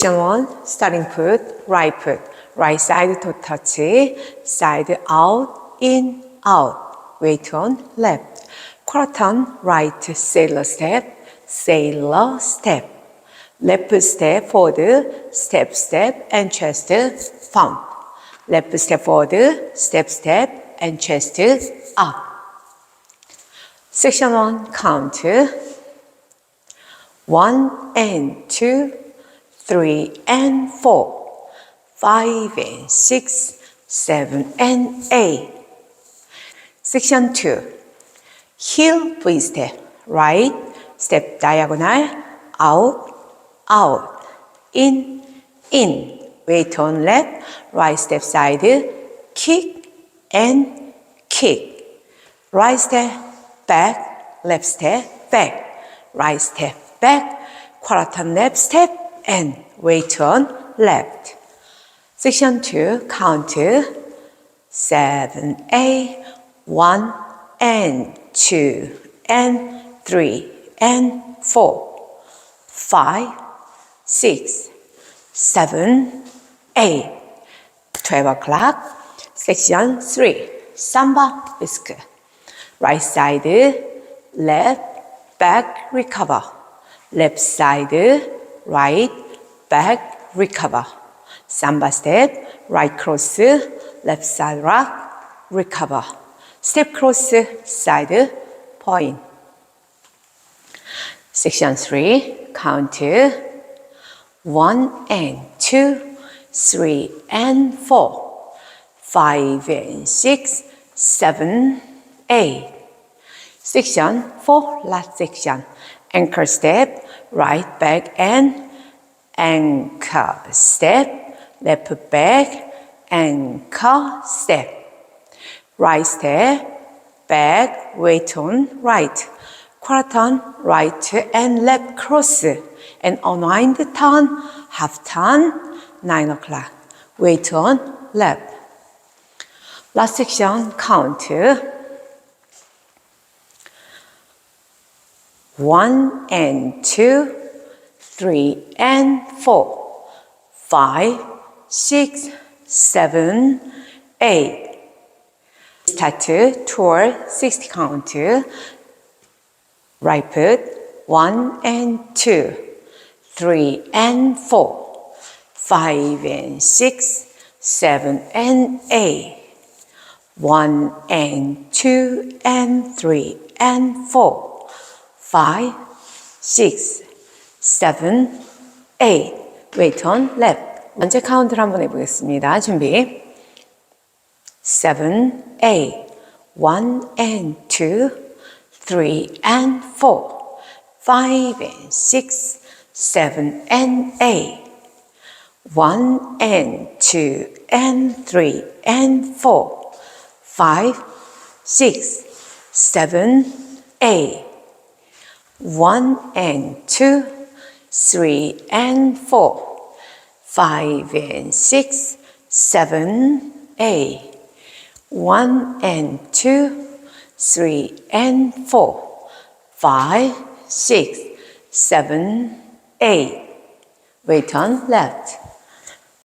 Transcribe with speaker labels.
Speaker 1: Section 1, starting foot, right side toe touch, side out, in, out, weight on left, quarter turn, right, sailor step, left step forward, step, and chest pump, left step forward, step, and chest up. Section 1, count 1 and 2, 3 and 4, 5 and 6, 7 and 8. Section 2, heel V step, right, step diagonal, out, in, weight on left, right step side, kick and kick, right step back, left step back, right step back, quarter turn left step, and weight on left. Section 2, count 7, 8, 1 and 2 and 3 and 4, 5, 6, 7, 8. 12 o'clock. Section 3, samba whisk. Right side, left, back, recover. Left side, right, back, recover. Samba step, right cross, left side rock, recover. Step cross, side point. Section 3, count 1 and 2, 3 and 4, 5 and 6, 7, 8. Section 4, last section. Anchor step, right back and anchor step, left back, anchor step. Right step, back, weight on right. Quarter turn, right and left cross. And unwind turn, half turn, 9 o'clock. Weight on left. Last section, count 1 and 2, 3 and 4, 5, 6, 7, 8. Start toward 60 count. Right foot, 1 and 2, 3 and 4, 5 and 6, 7 and 8. 1 and 2 and 3 and 4, 5, 6, 7, 8. weight on left. 먼저 카운트를 한번 해보겠습니다. 준비. 7, 8, 1 and 2, 3 and 4, 5 and 6, 7 and 8. 1 and 2 and 3 and 4, 5, 6, 7, 8. 1 and 2, 3 and 4, 5 and 6, 7, 8. 1 and 2, 3 and 4, 5, 6, 7, 8. Weight on left.